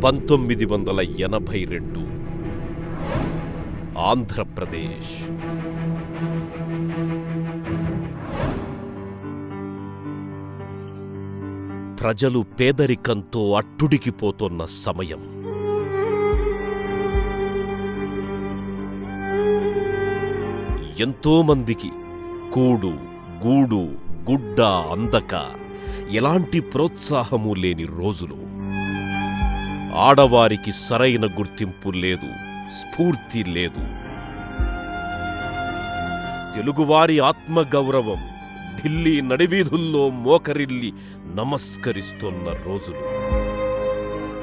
1982 ఆంధ్రప్రదేశ్. ప్రజలు పేదరికంతో అట్టుడికిపోతున్న సమయం. ఎంతోమందికి కూడు, గూడు, గుడ్డ అందక ఎలాంటి ప్రోత్సాహము లేని రోజులు. ఆడవారికి సరైన గుర్తింపు లేదు, స్ఫూర్తి లేదు. తెలుగువారి ఆత్మగౌరవం ఢిల్లీ నడివీధుల్లో మోకరిల్లి నమస్కరిస్తున్న రోజులు.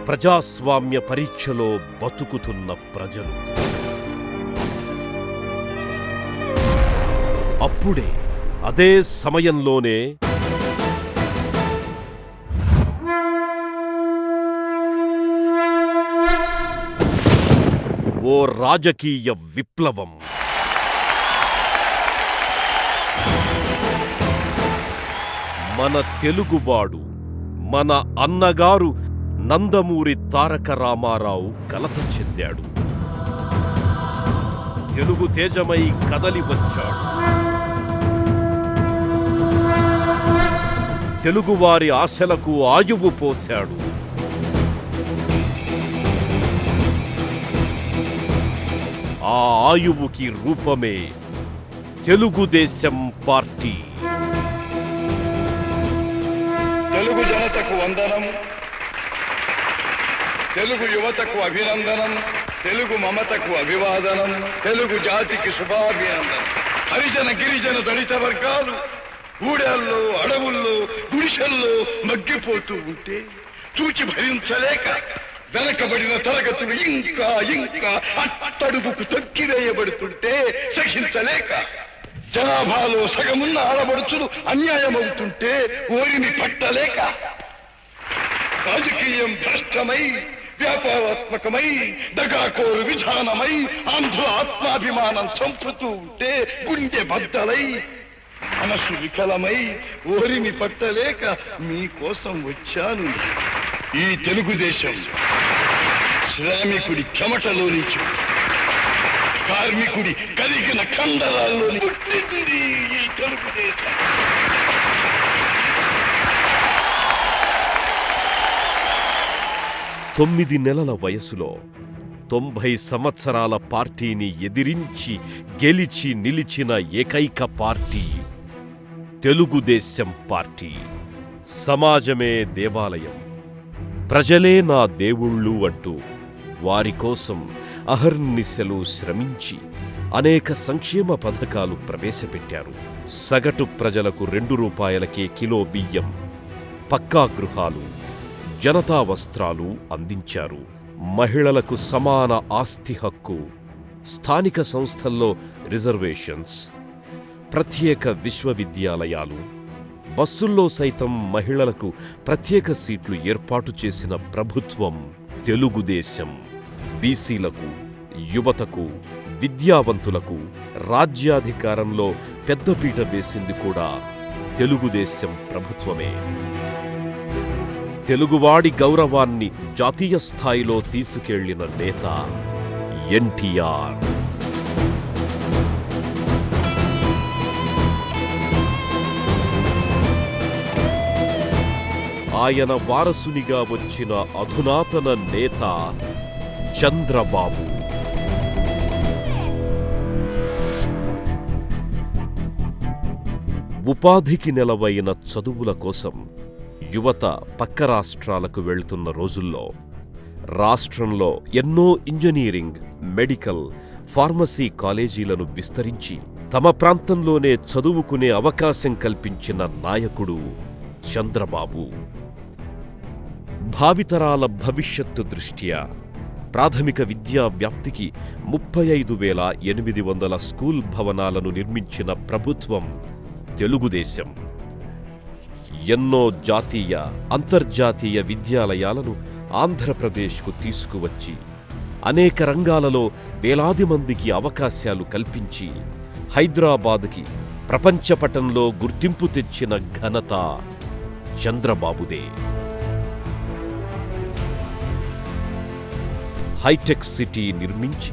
ప్రజాస్వామ్య పరీక్షలో బతుకుతున్న ప్రజలు. అప్పుడే అదే సమయంలోనే ఓ రాజకీయ విప్లవం. మన తెలుగువాడు, మన అన్నగారు నందమూరి తారక రామారావు కలత చెందాడు. తెలుగు తేజమై కదలి వచ్చాడు. తెలుగువారి ఆశలకు ఆయువు పోశాడు. ఆ ఆయువుకి రూపమే తెలుగుదేశం పార్టీ. తెలుగు జనతకు వందనం, తెలుగు యువతకు అభినందనం, తెలుగు మమతకు అభివాదనం, తెలుగు జాతికి శుభాభినందనం. హరిజన గిరిజన దళిత వర్గాలు ఊడల్లో, అడవుల్లో, గుడిసెల్లో మగ్గిపోతూ ఉంటే చూచి భరించలేక వెనకబడిన తరగతులు ఇంకా ఇంకా అట్టడుగుకు తొక్కివేయబడుతుంటే సహించలేక జనాభాలో సగమున్న ఆడబడుచులు అన్యాయమవుతుంటే ఓరిని పట్టలేక రాజకీయం భ్రష్టమై, వ్యాపారాత్మకమై, దగాకోరు విధానమై ఆంధ్ర ఆత్మాభిమానం చంపుతూ ఉంటే గుండె బద్దలై మనసు వికలమై ఓరిని పట్టలేక మీకోసం వచ్చాను. ఈ తెలుగుదేశం శ్రామికుడి చెమటలో నుంచి, కార్మికుడి కలిగిన కండరాల్లో పుట్టింది ఈ తెలుగుదేశం. తొమ్మిది నెలల వయసులో 90 సంవత్సరాల పార్టీని ఎదిరించి గెలిచి నిలిచిన ఏకైక పార్టీ తెలుగుదేశం పార్టీ. సమాజమే దేవాలయం, ప్రజలే నా దేవుళ్ళు అంటూ వారి కోసం అహర్నిశలు శ్రమించి అనేక సంక్షేమ పథకాలు ప్రవేశపెట్టారు. సగటు ప్రజలకు 2 రూపాయలకే కిలో బియ్యం, పక్కా గృహాలు, జనతా వస్త్రాలు అందించారు. మహిళలకు సమాన ఆస్తి హక్కు, స్థానిక సంస్థల్లో రిజర్వేషన్స్, ప్రత్యేక విశ్వవిద్యాలయాలు, బస్సుల్లో సైతం మహిళలకు ప్రత్యేక సీట్లు ఏర్పాటు చేసిన ప్రభుత్వం తెలుగుదేశం. బీసీలకు, యువతకు, విద్యావంతులకు రాజ్యాధికారంలో పెద్దపీట వేసింది కూడా తెలుగుదేశం ప్రభుత్వమే. తెలుగువాడి గౌరవాన్ని జాతీయ స్థాయిలో తీసుకెళ్లిన నేత ఎన్టీఆర్. ఆయన వారసునిగా వచ్చిన అధునాతన నేత చంద్రబాబు. ఉపాధికి నెలవైన చదువుల కోసం యువత పక్క రాష్ట్రాలకు వెళ్తున్న రోజుల్లో రాష్ట్రంలో ఎన్నో ఇంజనీరింగ్, మెడికల్, ఫార్మసీ కాలేజీలను విస్తరించి తమ ప్రాంతంలోనే చదువుకునే అవకాశం కల్పించిన నాయకుడు చంద్రబాబు. భావితరాల భవిష్యత్తు దృష్ట్యా ప్రాథమిక విద్యా వ్యాప్తికి 35,800 స్కూల్ భవనాలను నిర్మించిన ప్రభుత్వం తెలుగుదేశం. ఎన్నో జాతీయ, అంతర్జాతీయ విద్యాలయాలను ఆంధ్రప్రదేశ్కు తీసుకువచ్చి అనేక రంగాలలో వేలాది మందికి అవకాశాలు కల్పించి హైదరాబాద్కి ప్రపంచపటంలో గుర్తింపు తెచ్చిన ఘనత చంద్రబాబుదే. హైటెక్ సిటీ నిర్మించి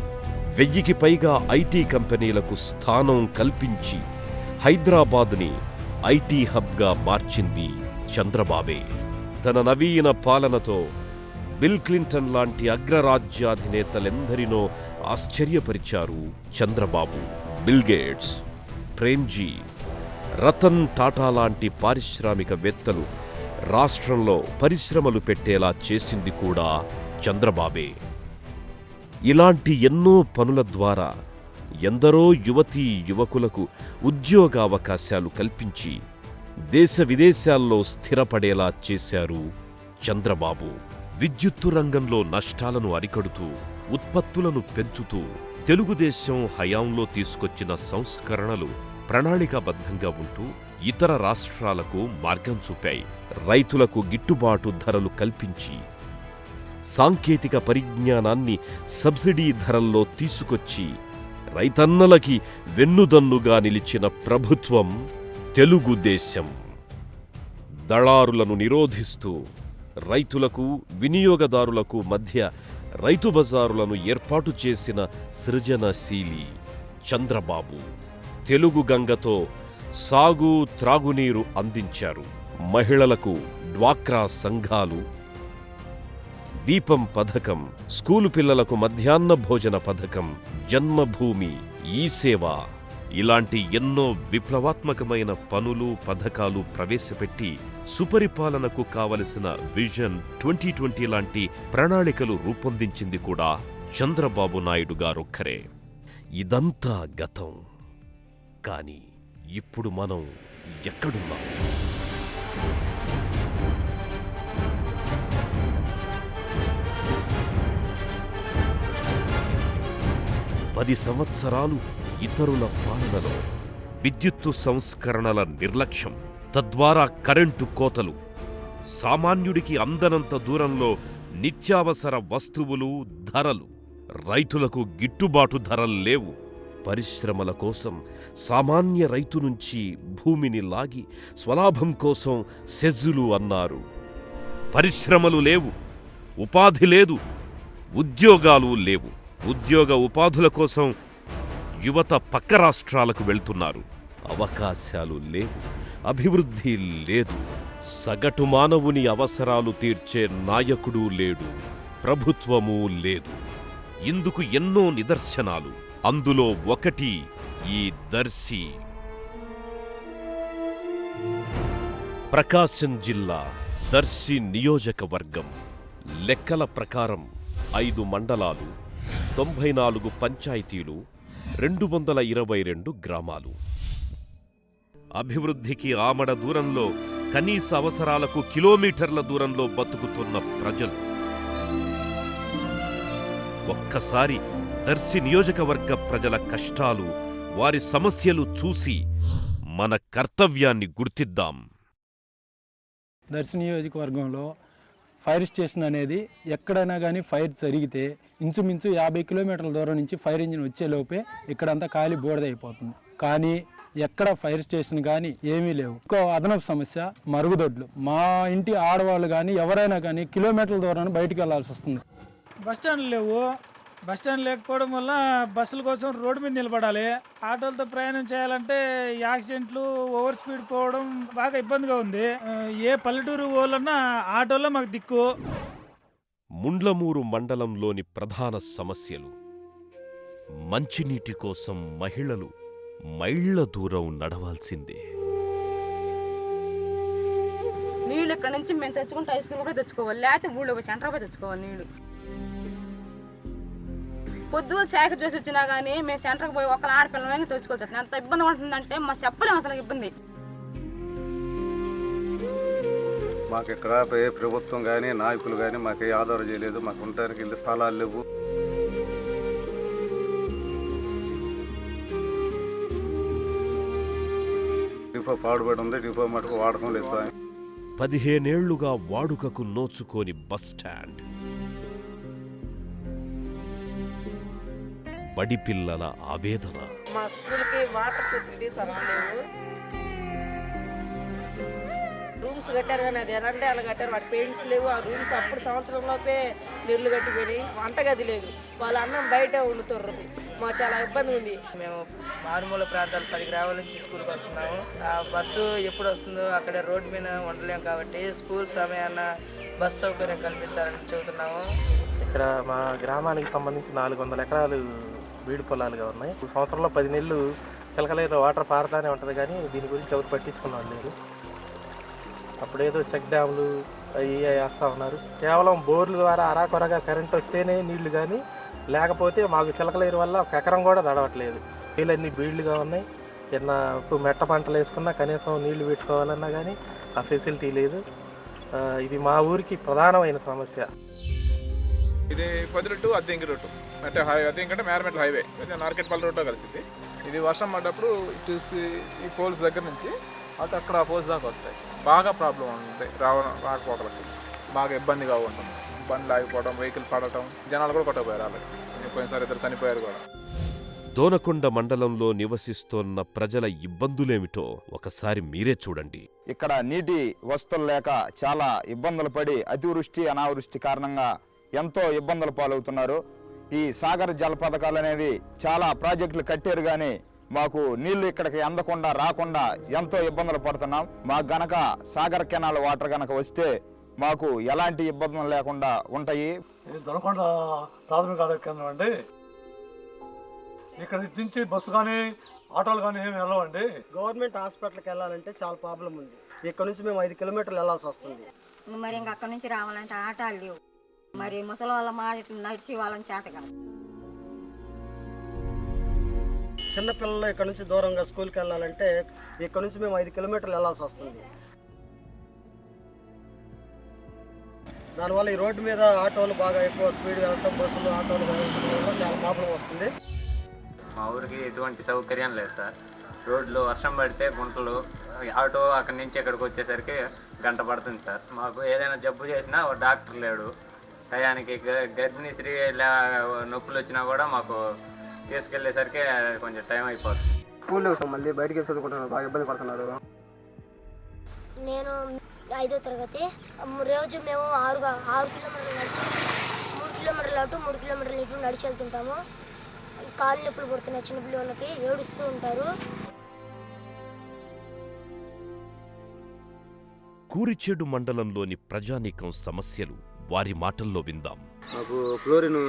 1000కి పైగా ఐటీ కంపెనీలకు స్థానం కల్పించి హైదరాబాద్ని ఐటీ హబ్గా మార్చింది చంద్రబాబే. తన నవీన పాలనతో బిల్ క్లింటన్ లాంటి అగ్రరాజ్యాధినేతలెందరినో ఆశ్చర్యపరిచారు చంద్రబాబు. బిల్ గేట్స్, ప్రేమ్జీ, రతన్ టాటా లాంటి పారిశ్రామికవేత్తలు రాష్ట్రంలో పరిశ్రమలు పెట్టేలా చేసింది కూడా చంద్రబాబే. ఇలాంటి ఎన్నో పనుల ద్వారా ఎందరో యువతీ యువకులకు ఉద్యోగావకాశాలు కల్పించి దేశ విదేశాల్లో స్థిరపడేలా చేశారు చంద్రబాబు. విద్యుత్తు రంగంలో నష్టాలను అరికడుతూ ఉత్పత్తులను పెంచుతూ తెలుగుదేశం హయాంలో తీసుకొచ్చిన సంస్కరణలు ప్రణాళికాబద్ధంగా ఉంటూ ఇతర రాష్ట్రాలకు మార్గం చూపాయి. రైతులకు గిట్టుబాటు ధరలు కల్పించి సాంకేతిక పరిజ్ఞానాన్ని సబ్సిడీ ధరల్లో తీసుకొచ్చి రైతన్నలకి వెన్నుదన్నుగా నిలిచిన ప్రభుత్వం తెలుగుదేశం. దళారులను నిరోధిస్తూ రైతులకు వినియోగదారులకు మధ్య రైతు బజారులను ఏర్పాటు చేసిన సృజనశీలి చంద్రబాబు. తెలుగు గంగతో సాగు త్రాగునీరు అందించారు. మహిళలకు డ్వాక్రా సంఘాలు, దీపం పథకం, స్కూలు పిల్లలకు మధ్యాహ్న భోజన పథకం, జన్మభూమి, ఈ సేవ ఇలాంటి ఎన్నో విప్లవాత్మకమైన పనులు పథకాలు ప్రవేశపెట్టి సుపరిపాలనకు కావలసిన విజన్ 2020 లాంటి ప్రణాళికలు రూపొందించింది కూడా చంద్రబాబు నాయుడు గారొక్కరే. ఇదంతా గతం. కానీ ఇప్పుడు మనం ఎక్కడున్నాం? 10 సంవత్సరాలు ఇతరుల పాలనలో విద్యుత్తు సంస్కరణల నిర్లక్ష్యం, తద్వారా కరెంటు కోతలు, సామాన్యుడికి అందనంత దూరంలో నిత్యావసర వస్తువులు ధరలు, రైతులకు గిట్టుబాటు ధరలు లేవు. పరిశ్రమల కోసం సామాన్య రైతు నుంచి భూమిని లాగి స్వలాభం కోసం సెజ్జులు అన్నారు. పరిశ్రమలు లేవు, ఉపాధి లేదు, ఉద్యోగాలు లేవు. ఉద్యోగ ఉపాధుల కోసం యువత పక్క రాష్ట్రాలకు వెళ్తున్నారు. అవకాశాలు లేవు, అభివృద్ధి లేదు. సగటు మానవుని అవసరాలు తీర్చే నాయకుడు లేడు, ప్రభుత్వమూ లేదు. ఇందుకు ఎన్నో నిదర్శనాలు. అందులో ఒకటి ఈ దర్శి. ప్రకాశం జిల్లా దర్శి నియోజకవర్గం. లెక్కల ప్రకారం 5 మండలాలు, 94 పంచాయతీలు, 222 గ్రామాలు. అభివృద్ధికి ఆమడ దూరంలో, కనీస అవసరాలకు కిలోమీటర్ల దూరంలో బతుకుతున్న ప్రజలు. ఒక్కసారి దర్శి నియోజకవర్గ ప్రజల కష్టాలు, వారి సమస్యలు చూసి మన కర్తవ్యాన్ని గుర్తిద్దాం. దర్శి నియోజకవర్గంలో ఫైర్ స్టేషన్ అనేది ఎక్కడైనా కానీ ఫైర్ జరిగితే ఇంచుమించు 50 కిలోమీటర్ల దూరం నుంచి ఫైర్ ఇంజిన్ వచ్చేలోపే ఇక్కడంతా ఖాళీ బోర్డైపోతుంది. కానీ ఎక్కడ ఫైర్ స్టేషన్ కానీ ఏమీ లేవు. ఇంకో అదనపు సమస్య మరుగుదొడ్లు. మా ఇంటి ఆడవాళ్ళు కానీ ఎవరైనా కానీ కిలోమీటర్ల దూరాన్ని బయటికి వెళ్లాల్సి వస్తుంది. బస్టాండ్లు లేవు. బస్టాండ్ లేకపోవడం వల్ల బస్సుల కోసం రోడ్డు మీద నిలబడాలి. ఆటోలతో ప్రయాణం చేయాలంటే యాక్సిడెంట్లు, ఓవర్ స్పీడ్ పోవడం బాగా ఇబ్బందిగా ఉంది. ఏ పల్లెటూరు వాళ్ళన్నా ఆటోలో మాకు దిక్కు. ముండ్లమూరు మండలంలోని ప్రధాన సమస్యలు. మంచినీటి కోసం మహిళలు మైళ్ల దూరం నడవాల్సిందే. నీళ్ళు ఇక్కడ నుంచి మేము తెచ్చుకుంటే ఐస్ క్రీమ్ కూడా తెచ్చుకోవాలి, లేకపోతే ఊళ్ళో పోయి సెంటర్ పోయి తెచ్చుకోవాలి నీళ్ళు. పొద్దుగా సేకరి చేసి వచ్చినా కానీ మేము సెంటర్కి పోయి ఒకళ్ళ ఆడపిల్లలని తెచ్చుకోవచ్చు. ఎంత ఇబ్బంది ఉంటుందంటే మా చెప్పలేము అసలు ఇబ్బంది. మాకు ఇక్కడ ఏ ప్రభుత్వం కానీ నాయకులు కానీ మాకు ఏ ఆధారం చేయలేదు. మాకు ఉండడానికి ఇల్లు స్థలాలు లేవు. డిపో పాడుబడి ఉంది. డిపో మటుకు వాడకం లేదు. 15 ఏళ్లుగా వాడుకకు నోచుకోని బస్టాండ్. బడి పిల్లల ఆవేదన. మా స్కూల్కి వాటర్ ఫెసిలిటీస్ అసలు లేవు. రూమ్ రూమ్స్ కట్టారు కానీ అది ఎలాంటి అలా కట్టారు, వాటి పెయింట్స్ లేవు. ఆ రూమ్స్ అప్పుడు సంవత్సరంలోపే నీళ్లు కట్టిపోయి వంటగది లేదు, వాళ్ళ అన్నం బయట వండుతారు. మాకు చాలా ఇబ్బంది ఉంది. మేము మారుమూల ప్రాంతాలు 10 గ్రామాల నుంచి స్కూల్కి వస్తున్నాము. ఆ బస్సు ఎప్పుడు వస్తుందో అక్కడ రోడ్డు మీద ఉండలేము కాబట్టి స్కూల్ సమయాన్న బస్సు సౌకర్యం కల్పించాలని చెబుతున్నాము. ఇక్కడ మా గ్రామానికి సంబంధించి 400 ఎకరాలు బీడు పొలాలుగా ఉన్నాయి. సంవత్సరంలో 10 నెలలు చిలకలేరు వాటర్ పారుతానే ఉంటుంది, కానీ దీని గురించి ఎవరు పట్టించుకున్నాం లేదు. అప్పుడేదో చెక్ డ్యాములు అవి వేస్తూ ఉన్నారు. కేవలం బోర్ల ద్వారా అరాకొరగా కరెంట్ వస్తేనే నీళ్లు, కానీ లేకపోతే మాకు చిలకలేరు వల్ల 1 ఎకరం కూడా తడవట్లేదు. నీళ్ళన్నీ బీళ్లుగా ఉన్నాయి. చిన్న ఇప్పుడు మెట్ట పంటలు వేసుకున్నా కనీసం నీళ్లు పెట్టుకోవాలన్నా కానీ ఆ ఫెసిలిటీ లేదు. ఇది మా ఊరికి ప్రధానమైన సమస్య. ఇది పొద్దుటూ అద్దెంకి రోడ్డు, అంటే అద్దెంకి అంటే మేరమెట్ల హైవే నార్కెట్పల్లి రోడ్లో కలిసింది. ఇది వర్షం పడ్డప్పుడు ఇటు ఈ పోల్స్ దగ్గర నుంచి అటు అక్కడ పోల్స్ దాకా వస్తాయి. బాగా ప్రాబ్లం ఉంటుంది, రాకపోకలకి బాగా ఇబ్బందిగా ఉంటుంది. బండ్లు ఆగిపోవడం, వెహికల్ పడటం, జనాలు కూడా కొట్టపోయారు. అలాగే పోయినసారి 2 చనిపోయారు కూడా. దోనకొండ మండలంలో నివసిస్తోన్న ప్రజల ఇబ్బందులేమిటో ఒకసారి మీరే చూడండి. ఇక్కడ నీటి వసతులు లేక చాలా ఇబ్బందులు పడి అతివృష్టి అనావృష్టి కారణంగా ఎంతో ఇబ్బందులు పాలవుతున్నారు. ఈ సాగర్ జల పథకాలు అనేవి చాలా ప్రాజెక్టులు కట్టారు, కానీ మాకు నీళ్లు ఇక్కడికి అందకుండా రాకుండా ఎంతో ఇబ్బందులు పడుతున్నాం. మాకు గనక సాగర్ కెనాల్ వాటర్ గనక వస్తే మాకు ఎలాంటి ఇబ్బందులు లేకుండా ఉంటాయి. ఇది దొనకొండ ప్రాథమిక ఆరోగ్య కేంద్రం అండి. ఇక్కడ నుంచి బస్సు కానీ ఆటోలు కానీ ఏమి వెళ్ళవండి. గవర్నమెంట్ హాస్పిటల్కి వెళ్ళాలంటే చాలా ప్రాబ్లం ఉంది. ఇక్కడ నుంచి మేము 5 కిలోమీటర్లు వెళ్ళాల్సి వస్తుంది. మరి ఇంకా అక్కడ నుంచి రావాలంటే ఆటోలు లేవు. మరి ముసలి వాళ్ళ మా నడిచి వాళ్ళని చేతగా చిన్నపిల్లలు ఇక్కడ నుంచి దూరంగా స్కూల్కి వెళ్ళాలంటే ఇక్కడ నుంచి మేము 5 కిలోమీటర్లు వెళ్ళాల్సి వస్తుంది. దానివల్ల ఈ రోడ్డు మీద ఆటోలు బాగా ఎక్కువ స్పీడ్ వెళ్ళటం, బస్సులు ఆటోలు వెళ్ళడం వల్ల చాలా ప్రాబ్లం వస్తుంది. మా ఊరికి ఎటువంటి సౌకర్యం లేదు సార్. రోడ్లు వర్షం పడితే గుంటలు, ఆటో అక్కడి నుంచి ఇక్కడికి వచ్చేసరికి గంట పడుతుంది సార్. మాకు ఏదైనా జబ్బు చేసినా డాక్టర్ లేడు. టయానికి గర్భిణీ స్త్రీ నొప్పులు వచ్చినా కూడా మాకు తీసుకెళ్లేసరికి కొంచెం టైం అయిపోతుంది. స్కూల్లో మళ్ళీ బయటకి చదువుకుంటున్నారు, బాగా ఇబ్బంది పడుతున్నారు. నేను 5వ తరగతి. రోజు మేము 6 కిలోమీటర్లు నడిచి 3 కిలోమీటర్లు అటు 3 కిలోమీటర్లు ఇటు నడిచి వెళ్తుంటాము. కాళ్ళు నొప్పులు పడుతున్నాయి, చిన్నపిల్లలకి ఏడుస్తూ ఉంటారు. కూరిచేడు మండలంలోని ప్రజానీకం సమస్యలు వారి మాటల్లో విందాం. మాకు ఫ్లోరిన్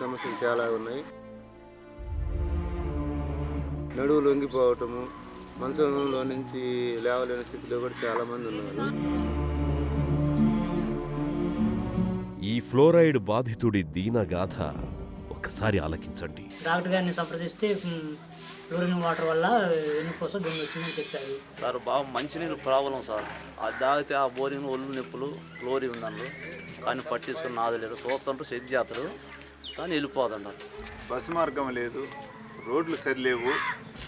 సమస్యలు చాలా ఉన్నాయి. నడువులు వంగిపోవటము, మంచంలో నుంచి లేవలేని స్థితిలో కూడా చాలా మంది ఉన్నారు. ఈ ఫ్లోరైడ్ బాధితుడి దీనగాథ ఒకసారి ఆలకించండి. డాక్టర్ గారిని సంప్రదిస్తే ఫ్లోరిన్ వాటర్ వల్ల వెన్నుపూస బెంగ వచ్చిందని చెప్పారు సార్. బాగా మంచినీళ్ళు ప్రాబ్లం సార్. అది తాగితే ఆ బోరింగ్ ఒళ్ళు నొప్పులు ఫ్లోరి ఉందన్నారు, కానీ పట్టించుకుని నాదలేరు. చూస్తుంటారు, సెట్ చేస్తారు, కానీ వెళ్ళిపోతున్నారు. బస్సు మార్గం లేదు, రోడ్లు సరిలేవు,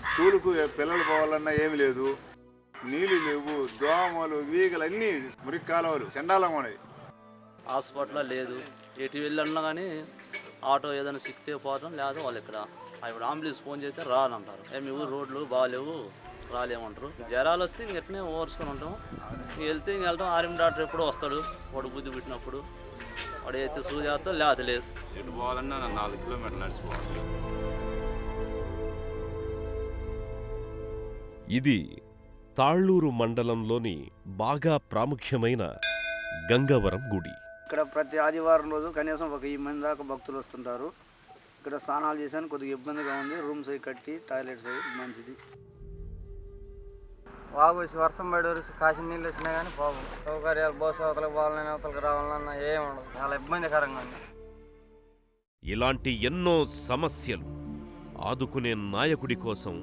స్కూలుకు పిల్లలు పోవాలన్నా ఏమి లేదు, నీళ్ళు లేవు, దోమలు, వీగలు అన్నీ మురికి కాలువలు చండాలంగా ఉన్నాయి. హాస్పిటల్ లేదు, ఎటు వెళ్ళన్నా కానీ ఆటో ఏదైనా సిక్కితే పోవడం లేదు. వాళ్ళు ఇక్కడ ఇప్పుడు అంబులెన్స్ ఫోన్ చేస్తే రానంటారు. మీ ఊరు రోడ్లు బాగాలేవు, రాలేమంటారు. జ్వరాలు వస్తే ఇంకెట్నే ఓర్చుకొని ఉంటాం. వెళ్తే ఇంక వెళ్తాం. ఆర్ఎం డాక్టర్ ఎప్పుడో వస్తాడు, వాడు బుద్ధి పెట్టినప్పుడు వాడు అయితే సూచేస్తా లేత లేదు. ఎటు పోవాలన్నా 4 కిలోమీటర్లు నడిచిపోవాలి. ఇది తాళ్ళూరు మండలంలోని బాగా ప్రాముఖ్యమైన గంగవరం గుడి. ఇక్కడ ప్రతి ఆదివారం రోజు కనీసం 1000 మంది దాకా భక్తులు వస్తుంటారు. ఇక్కడ స్నానాలు చేసాను, కొద్దిగా ఇబ్బందిగా ఉంది. రూమ్స్ అవి కట్టి టాయిలెట్స్ అవి మంచిది. వాగు వర్షం పడి కాసిన నీళ్ళు వచ్చినా కానీ బాబు సౌకర్యాలు బస్సు అవతలకు పోవాలన్నా అవతలకు రావాలన్నా ఏముండదు, చాలా ఇబ్బందికరంగా ఉంది. ఇలాంటి ఎన్నో సమస్యలు ఆదుకునే నాయకుడి కోసం,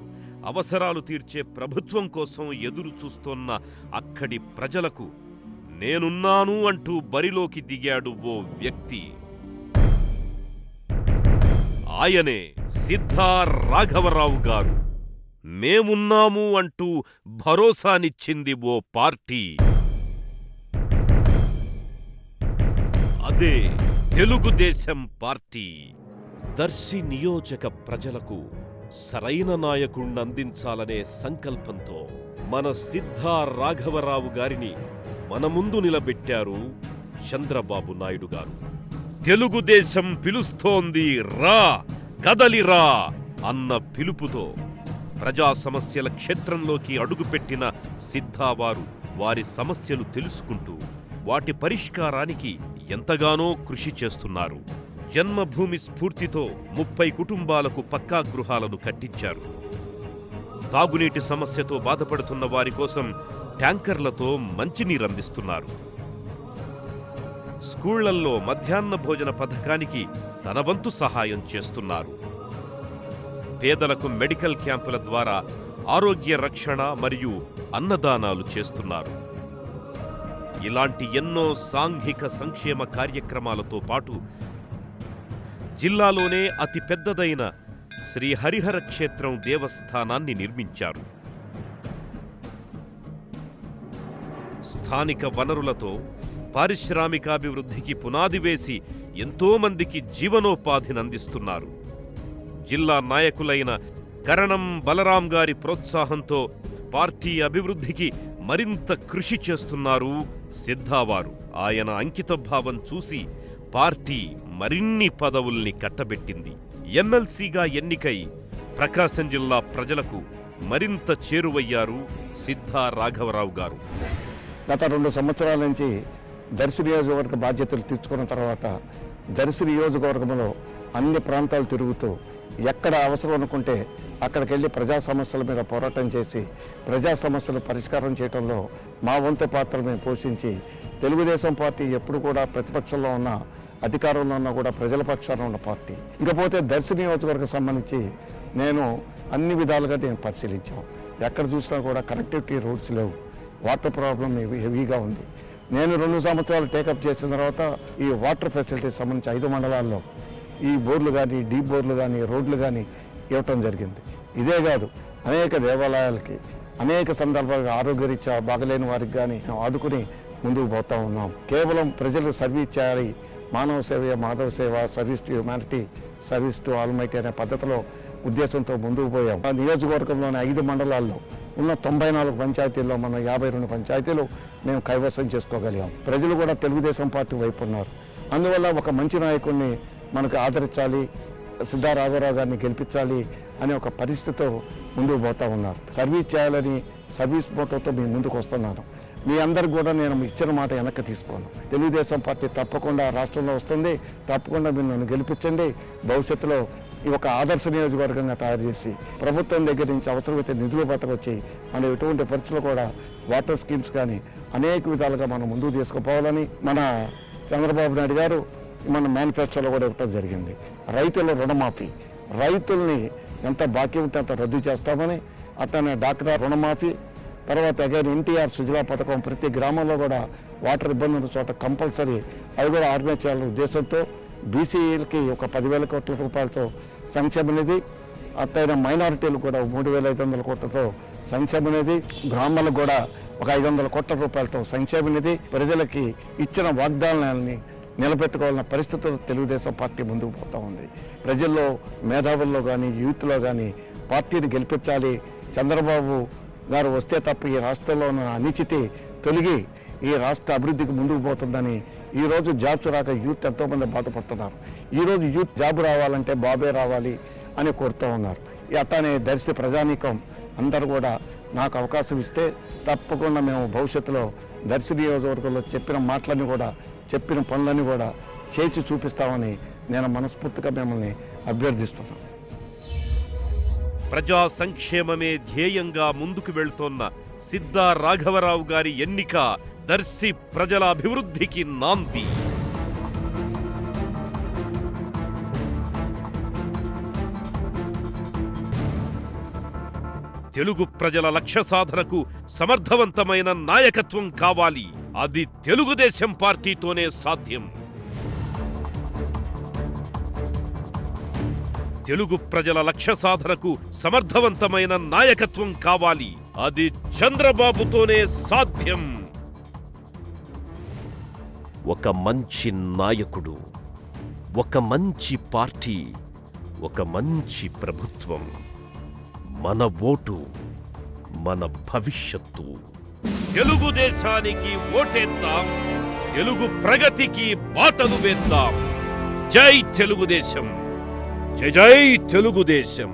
అవసరాలు తీర్చే ప్రభుత్వం కోసం ఎదురు చూస్తోన్న అక్కడి ప్రజలకు నేనున్నాను అంటూ బరిలోకి దిగాడు ఓ వ్యక్తి. ఆయనే సిద్ధా రాఘవరావు గారు. మేమున్నాము అంటూ భరోసానిచ్చింది ఓ పార్టీ. అదే తెలుగుదేశం పార్టీ. దర్శి నియోజక ప్రజలకు సరైన నాయకుణ్ణి అందించాలనే సంకల్పంతో మన సిద్ధా రాఘవరావు గారిని మన ముందు నిలబెట్టారు చంద్రబాబు నాయుడు గారు. తెలుగుదేశం పిలుస్తోంది రా, కదలిరా అన్న పిలుపుతో ప్రజా సమస్యల క్షేత్రంలోకి అడుగుపెట్టిన సిద్ధావారు వారి సమస్యలు తెలుసుకుంటూ వాటి పరిష్కారానికి ఎంతగానో కృషి చేస్తున్నారు. జన్మభూమి స్ఫూర్తితో 30 కుటుంబాలకు పక్కా గృహాలను కట్టించారు. తాగునీటి సమస్యతో బాధపడుతున్న వారి కోసం ట్యాంకర్లతో మంచినీరందిస్తున్నారు. స్కూళ్లల్లో మధ్యాహ్న భోజన పథకానికి తన వంతు సహాయం చేస్తున్నారు. పేదలకు మెడికల్ క్యాంపుల ద్వారా ఆరోగ్య రక్షణ మరియు అన్నదానాలు చేస్తున్నారు. ఇలాంటి ఎన్నో సాంఘిక సంక్షేమ కార్యక్రమాలతో పాటు జిల్లాలోనే అతి పెద్దదైన శ్రీ హరిహర క్షేత్రం దేవస్థానాన్ని నిర్మించారు. స్థానిక వనరులతో పారిశ్రామికాభివృద్ధికి పునాది వేసి ఎంతోమందికి జీవనోపాధినందిస్తున్నారు. జిల్లా నాయకులైన కరణం బలరాం గారి ప్రోత్సాహంతో పార్టీ అభివృద్ధికి మరింత కృషి చేస్తున్నారు సిద్ధావారు. ఆయన అంకితభావం చూసి పార్టీ మరిన్ని పదవుల్ని కట్టబెట్టింది. ఎమ్మెల్సీగా ఎన్నికై ప్రకాశం జిల్లా ప్రజలకు మరింత చేరువయ్యారు సిద్ధా రాఘవరావు గారు. గత 2 సంవత్సరాల నుంచి దర్శి నియోజకవర్గ బాధ్యతలు తీర్చుకున్న తర్వాత దర్శి నియోజకవర్గంలో అన్ని ప్రాంతాలు తిరుగుతూ ఎక్కడ అవసరం అనుకుంటే అక్కడికి వెళ్ళి ప్రజా సమస్యల మీద పోరాటం చేసి ప్రజా సమస్యలు పరిష్కారం చేయడంలో మా వంతు పాత్ర మేము పోషించి తెలుగుదేశం పార్టీ ఎప్పుడు కూడా ప్రతిపక్షంలో ఉన్న అధికారంలో ఉన్న కూడా ప్రజల పక్షాన ఉన్న పార్టీ. ఇకపోతే దర్శి నియోజకవర్గం సంబంధించి నేను అన్ని విధాలుగా నేను పరిశీలించాం. ఎక్కడ చూసినా కూడా కనెక్టివిటీ రోడ్స్ లేవు, వాటర్ ప్రాబ్లం హెవీగా ఉంది. నేను 2 సంవత్సరాలు టేకప్ చేసిన తర్వాత ఈ వాటర్ ఫెసిలిటీస్ సంబంధించి 5 మండలాల్లో ఈ బోర్లు కానీ డీప్ బోర్లు కానీ రోడ్లు కానీ ఇవ్వటం జరిగింది. ఇదే కాదు అనేక దేవాలయాలకి అనేక సందర్భాలుగా ఆరోగ్యరీత్యా బాగలేని వారికి కానీ ఆదుకుని ముందుకు పోతా ఉన్నాం. కేవలం ప్రజలకు సర్వీస్ చేయాలి, మానవ సేవ మాధవ సేవ, service to humanity, service to almighty అనే పద్ధతిలో ఉద్దేశంతో ముందుకు పోయాం. ఆ నియోజకవర్గంలోని 5 మండలాల్లో ఉన్న 94 పంచాయతీల్లో మనం 52 పంచాయతీలు మేము కైవసం చేసుకోగలిగాం. ప్రజలు కూడా తెలుగుదేశం పార్టీ వైపు ఉన్నారు. అందువల్ల ఒక మంచి నాయకుడిని మనకు ఆదరించాలి, సిద్ధా రాఘవరావు గారిని గెలిపించాలి అనే ఒక పరిస్థితితో ముందుకు పోతా ఉన్నారు. సర్వీస్ చేయాలని సర్వీస్ మోటోతో మీ ముందుకు వస్తున్నాను. మీ అందరికి కూడా నేను ఇచ్చిన మాట వెనక్కి తీసుకోను. తెలుగుదేశం పార్టీ తప్పకుండా రాష్ట్రంలో వస్తుంది, తప్పకుండా మీరు నన్ను గెలిపించండి. భవిష్యత్తులో ఈ ఒక ఆదర్శ నియోజకవర్గంగా తయారు చేసి ప్రభుత్వం దగ్గర నుంచి అవసరమైతే నిధులు పట్టుకొచ్చి మనం ఎటువంటి పరిస్థితులు కూడా వాటర్ స్కీమ్స్ కానీ అనేక విధాలుగా మనం ముందుకు తీసుకుపోవాలని మన చంద్రబాబు నాయుడు గారు మన మేనిఫెస్టోలో కూడా ఇవ్వడం జరిగింది. రైతుల రుణమాఫీ, రైతుల్ని ఎంత బాకీ ఉంటే అంత రద్దు చేస్తామని, అట్లనే డాక్రా రుణమాఫీ, తర్వాత అగైన్ ఎన్టీఆర్ సుజలా పథకం ప్రతి గ్రామంలో కూడా వాటర్ ఇబ్బంది ఉన్న చోట కంపల్సరీ అవి కూడా ఆర్గనైజ్ చేయాలనే ఉద్దేశంతో బీసీలకి ఒక 10,000 కోట్ల రూపాయలతో సంక్షేమ నిధి, అట్లయినా మైనారిటీలకు కూడా 3,500 కోట్లతో సంక్షేమ నిధి, గ్రామాలకు కూడా ఒక 500 కోట్ల రూపాయలతో సంక్షేమ నిధి, ప్రజలకి ఇచ్చిన వాగ్దానాలని నిలబెట్టుకోవాలన్న పరిస్థితుల్లో తెలుగుదేశం పార్టీ ముందుకు పోతూ ఉంది. ప్రజల్లో మేధావుల్లో కానీ యూత్లో కానీ పార్టీని గెలిపించాలి, చంద్రబాబు గారు వస్తే తప్ప ఈ రాష్ట్రంలో ఉన్న అనిశ్చితి తొలగి ఈ రాష్ట్ర అభివృద్ధికి ముందుకు పోతుందని ఈరోజు జాబ్స్ రాక యూత్ ఎంతోమంది బాధపడుతున్నారు. ఈరోజు యూత్ జాబ్ రావాలంటే బాబే రావాలి అని కోరుతూ ఉన్నారు. అట్లానే దర్శి ప్రజానీకం అందరూ కూడా నాకు అవకాశం ఇస్తే తప్పకుండా మేము భవిష్యత్తులో దర్శి నియోజకవర్గంలో చెప్పిన మాటలన్నీ కూడా చెప్పిన పనులన్నీ కూడా చేసి చూపిస్తామని నేను మనస్ఫూర్తిగా మిమ్మల్ని అభ్యర్థిస్తున్నాను. ప్రజా సంక్షేమమే ధ్యేయంగా ముందుకు వెళ్తోన్న సిద్ధా రాఘవరావు గారి ఎన్నిక దర్శి ప్రజల అభివృద్ధికి నాంది. తెలుగు ప్రజల లక్ష్య సాధనకు సమర్థవంతమైన నాయకత్వం కావాలి. అది తెలుగుదేశం పార్టీతోనే సాధ్యం. తెలుగు ప్రజల లక్ష్య సాధనకు సమర్థవంతమైన నాయకత్వం కావాలి. అది చంద్రబాబుతోనే సాధ్యం. ఒక మంచి నాయకుడు, ఒక మంచి పార్టీ, ఒక మంచి ప్రభుత్వం. మన ఓటు మన భవిష్యత్తు. తెలుగుదేశానికి ఓటేద్దాం, తెలుగు ప్రగతికి బాటలు వేద్దాం. జై తెలుగుదేశం, జై జై తెలుగుదేశం.